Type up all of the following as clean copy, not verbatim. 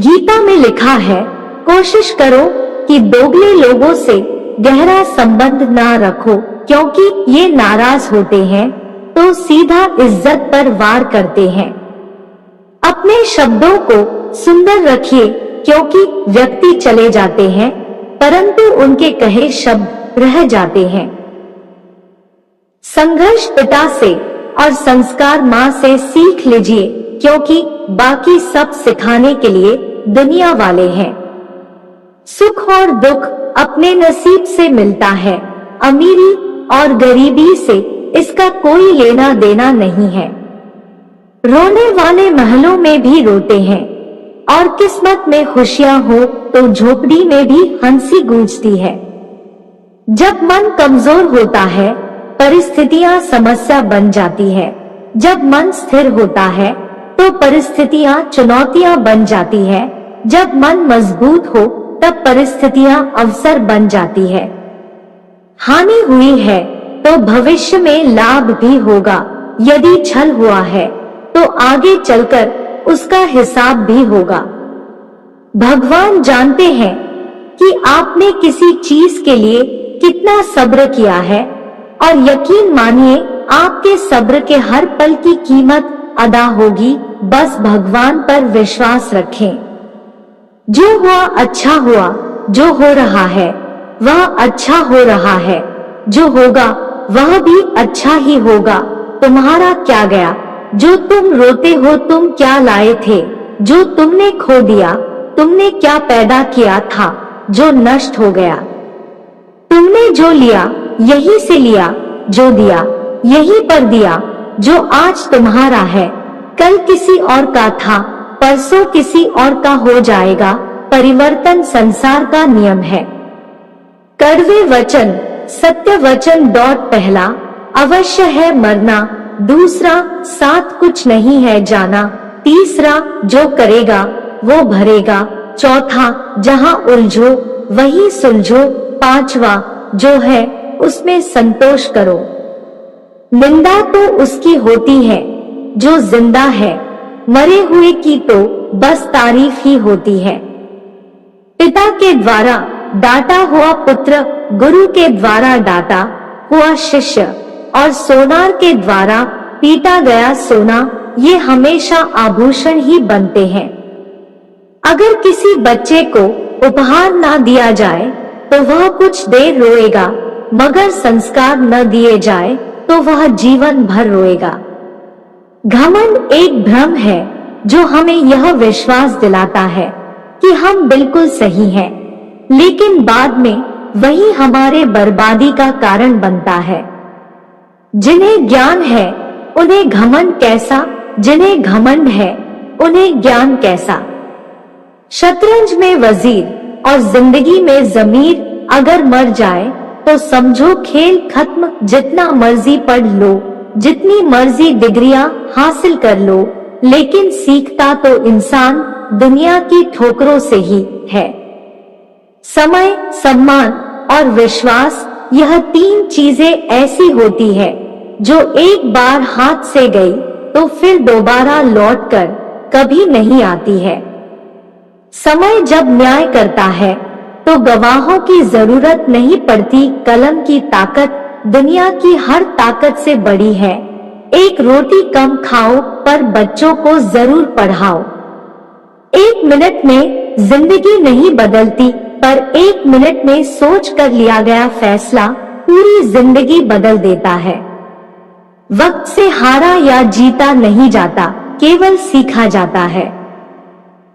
गीता में लिखा है, कोशिश करो कि दोगले लोगों से गहरा संबंध ना रखो, क्योंकि ये नाराज होते हैं तो सीधा इज्जत पर वार करते हैं। अपने शब्दों को सुंदर रखिए, क्योंकि व्यक्ति चले जाते हैं परंतु उनके कहे शब्द रह जाते हैं। संघर्ष पिता से और संस्कार माँ से सीख लीजिए, क्योंकि बाकी सब सिखाने के लिए दुनिया वाले हैं। सुख और दुख अपने नसीब से मिलता है, अमीरी और गरीबी से इसका कोई लेना देना नहीं है। रोने वाले महलों में भी रोते हैं और किस्मत में खुशियां हो तो झोपड़ी में भी हंसी गूंजती है। जब मन कमजोर होता है परिस्थितियां समस्या बन जाती है, जब मन स्थिर होता है तो परिस्थितियां चुनौतियां बन जाती है, जब मन मजबूत हो तब परिस्थितियां अवसर बन जाती है। हानि हुई है तो भविष्य में लाभ भी होगा, यदि छल हुआ है तो आगे चलकर उसका हिसाब भी होगा। भगवान जानते हैं कि आपने किसी चीज के लिए कितना सब्र किया है और यकीन मानिए आपके सब्र के हर पल की कीमत अदा होगी। बस भगवान पर विश्वास रखें। जो हुआ अच्छा हुआ, जो हो रहा है वह अच्छा हो रहा है, जो होगा वह भी अच्छा ही होगा। तुम्हारा क्या गया, जो तुम रोते हो तुम क्या लाए थे, जो तुमने खो दिया तुमने क्या पैदा किया था जो नष्ट हो गया। तुमने जो लिया यही से लिया, जो दिया यही पर दिया। जो आज तुम्हारा है कल किसी और का था, परसों किसी और का हो जाएगा। परिवर्तन संसार का नियम है। कड़वे वचन सत्य वचन। पहला, अवश्य है मरना। दूसरा, साथ कुछ नहीं है जाना। तीसरा, जो करेगा वो भरेगा। चौथा, जहां उलझो वही सुलझो। पांचवा, जो है उसमें संतोष करो। निंदा तो उसकी होती है जो जिंदा है, मरे हुए की तो बस तारीफ ही होती है। पिता के द्वारा डांटा हुआ पुत्र, गुरु के द्वारा डांटा हुआ शिष्य और सोनार के द्वारा पीटा गया सोना, ये हमेशा आभूषण ही बनते हैं। अगर किसी बच्चे को उपहार ना दिया जाए तो वह कुछ देर रोएगा, मगर संस्कार न दिए जाए तो वह जीवन भर रोएगा। घमंड एक भ्रम है जो हमें यह विश्वास दिलाता है कि हम बिल्कुल सही हैं, लेकिन बाद में वही हमारे बर्बादी का कारण बनता है। जिन्हें ज्ञान है उन्हें घमंड कैसा, जिन्हें घमंड है उन्हें ज्ञान कैसा। शतरंज में वजीर और जिंदगी में जमीर अगर मर जाए तो समझो खेल खत्म। जितना मर्जी पढ़ लो, जितनी मर्जी डिग्रियां हासिल कर लो, लेकिन सीखता तो इंसान दुनिया की ठोकरों से ही है। समय, सम्मान और विश्वास, यह तीन चीजें ऐसी होती है जो एक बार हाथ से गई तो फिर दोबारा लौटकर कभी नहीं आती है। समय जब न्याय करता है तो गवाहों की जरूरत नहीं पड़ती। कलम की ताकत दुनिया की हर ताकत से बड़ी है। एक रोटी कम खाओ पर बच्चों को जरूर पढ़ाओ। एक मिनट में जिंदगी नहीं बदलती, पर एक मिनट में सोच कर लिया गया फैसला पूरी जिंदगी बदल देता है। वक्त से हारा या जीता नहीं जाता, केवल सीखा जाता है।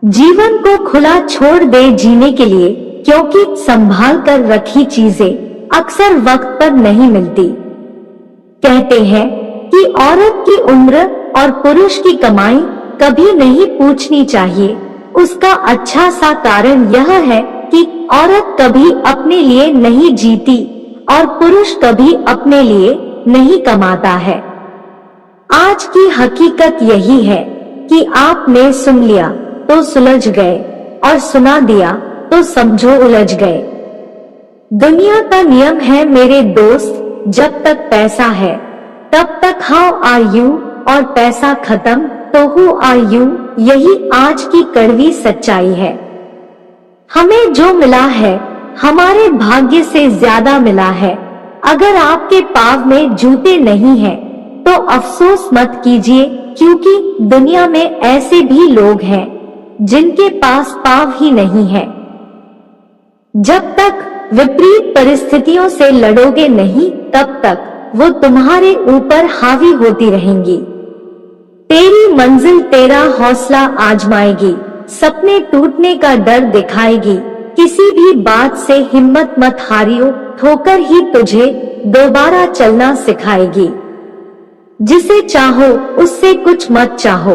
जीवन को खुला छोड़ दे जीने के लिए, क्योंकि संभाल कर रखी चीजें अक्सर वक्त पर नहीं मिलती। कहते हैं कि औरत की उम्र और पुरुष की कमाई कभी नहीं पूछनी चाहिए। उसका अच्छा सा कारण यह है कि औरत कभी अपने लिए नहीं जीती और पुरुष कभी अपने लिए नहीं कमाता है। आज की हकीकत यही है कि आपने सुन लिया तो सुलझ गए और सुना दिया तो समझो उलझ गए। दुनिया का नियम है मेरे दोस्त, जब तक पैसा है तब तक हाउ आर यू, और पैसा खत्म तो हु आर यू, यही आज की कड़वी सच्चाई है। हमें जो मिला है हमारे भाग्य से ज्यादा मिला है। अगर आपके पाँव में जूते नहीं हैं, तो अफसोस मत कीजिए, क्योंकि दुनिया में ऐसे भी लोग हैं जिनके पास पाँव ही नहीं है। जब तक विपरीत परिस्थितियों से लड़ोगे नहीं, तब तक वो तुम्हारे ऊपर हावी होती रहेंगी। तेरी मंजिल तेरा हौसला आजमाएगी, सपने टूटने का डर दिखाएगी। किसी भी बात से हिम्मत मत हारियो, ठोकर ही तुझे दोबारा चलना सिखाएगी। जिसे चाहो उससे कुछ मत चाहो,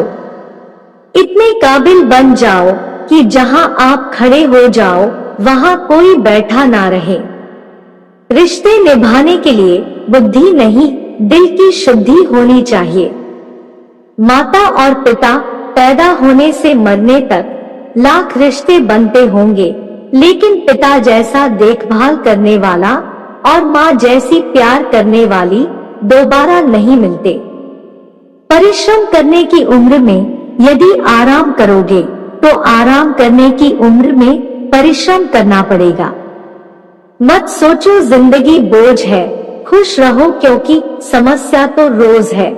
इतने काबिल बन जाओ कि जहां आप खड़े हो जाओ वहां कोई बैठा ना रहे। रिश्ते निभाने के लिए बुद्धि नहीं, दिल की शुद्धि होनी चाहिए। माता और पिता पैदा होने से मरने तक लाख रिश्ते बनते होंगे, लेकिन पिता जैसा देखभाल करने वाला और माँ जैसी प्यार करने वाली दोबारा नहीं मिलते। परिश्रम करने की उम्र में यदि आराम करोगे, तो आराम करने की उम्र में परिश्रम करना पड़ेगा। मत सोचो जिंदगी बोझ है, खुश रहो क्योंकि समस्या तो रोज है।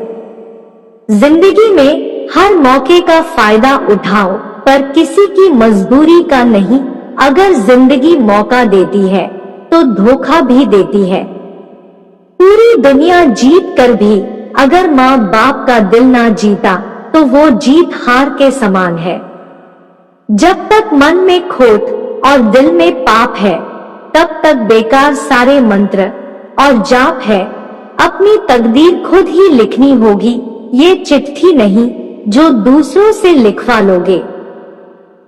जिंदगी में हर मौके का फायदा उठाओ, पर किसी की मजबूरी का नहीं। अगर जिंदगी मौका देती है तो धोखा भी देती है। पूरी दुनिया जीत कर भी अगर माँ बाप का दिल ना जीता, तो वो जीत हार के समान है। जब तक मन में खोट और दिल में पाप है, तब तक बेकार सारे मंत्र और जाप है। अपनी तकदीर खुद ही लिखनी होगी, ये चिट्ठी नहीं जो दूसरों से लिखवा लोगे।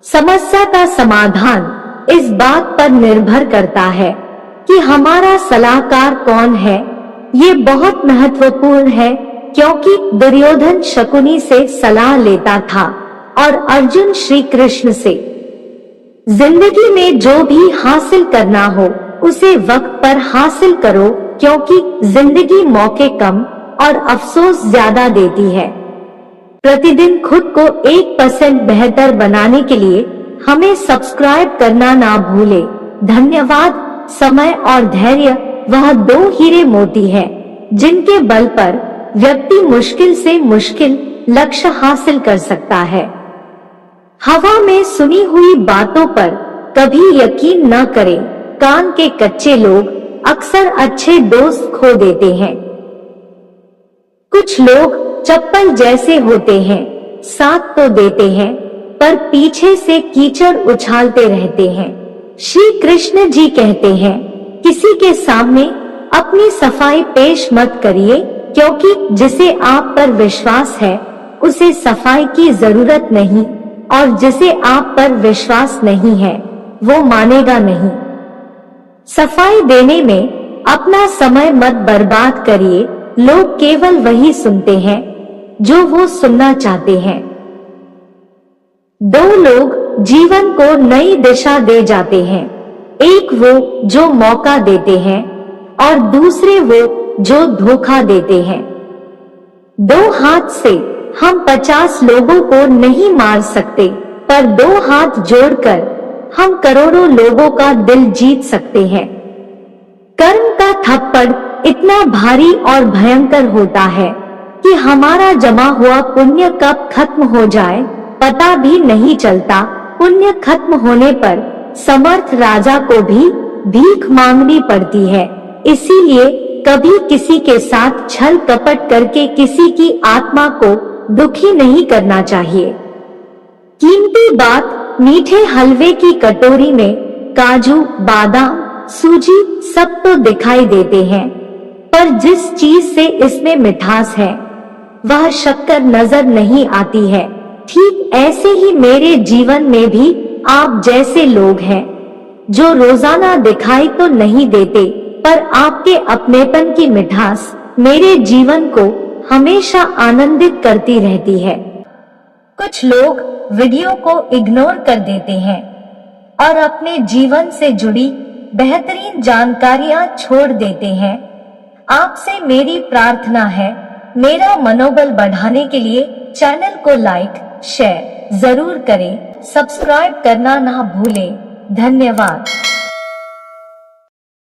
समस्या का समाधान इस बात पर निर्भर करता है कि हमारा सलाहकार कौन है। ये बहुत महत्वपूर्ण है, क्योंकि दुर्योधन शकुनी से सलाह लेता था और अर्जुन श्री कृष्ण से। जिंदगी में जो भी हासिल करना हो उसे वक्त पर हासिल करो, क्योंकि जिंदगी मौके कम और अफसोस ज्यादा देती है। प्रतिदिन खुद को 1% बेहतर बनाने के लिए हमें सब्सक्राइब करना ना भूले। धन्यवाद। समय और धैर्य वह दो हीरे मोती है जिनके बल पर व्यक्ति मुश्किल से मुश्किल लक्ष्य हासिल कर सकता है। हवा में सुनी हुई बातों पर कभी यकीन न करें। कान के कच्चे लोग अक्सर अच्छे दोस्त खो देते हैं। कुछ लोग चप्पल जैसे होते हैं, साथ तो देते हैं पर पीछे से कीचड़ उछालते रहते हैं। श्री कृष्ण जी कहते हैं, किसी के सामने अपनी सफाई पेश मत करिए, क्योंकि जिसे आप पर विश्वास है उसे सफाई की जरूरत नहीं, और जिसे आप पर विश्वास नहीं है वो मानेगा नहीं। सफाई देने में अपना समय मत बर्बाद करिए। लोग केवल वही सुनते हैं जो वो सुनना चाहते हैं। दो लोग जीवन को नई दिशा दे जाते हैं, एक वो जो मौका देते हैं और दूसरे वो जो धोखा देते हैं। दो हाथ से हम 50 लोगों को नहीं मार सकते, पर दो हाथ जोड़कर हम करोड़ों लोगों का दिल जीत सकते हैं। कर्म का थप्पड़ इतना भारी और भयंकर होता है कि हमारा जमा हुआ पुण्य कब खत्म हो जाए पता भी नहीं चलता। पुण्य खत्म होने पर समर्थ राजा को भी भीख मांगनी पड़ती है। इसीलिए कभी किसी के साथ छल कपट करके किसी की आत्मा को दुखी नहीं करना चाहिए। कीमती बात, मीठे हलवे की कटोरी में काजू, बादाम, सूजी सब तो दिखाई देते हैं, पर जिस चीज से इसमें मिठास है वह शक्कर नजर नहीं आती है। ठीक ऐसे ही मेरे जीवन में भी आप जैसे लोग हैं जो रोजाना दिखाई तो नहीं देते, पर आपके अपनेपन की मिठास मेरे जीवन को हमेशा आनंदित करती रहती है। कुछ लोग वीडियो को इग्नोर कर देते हैं और अपने जीवन से जुड़ी बेहतरीन जानकारियां छोड़ देते हैं। आपसे मेरी प्रार्थना है, मेरा मनोबल बढ़ाने के लिए चैनल को लाइक शेयर जरूर करें, सब्सक्राइब करना ना भूलें। धन्यवाद।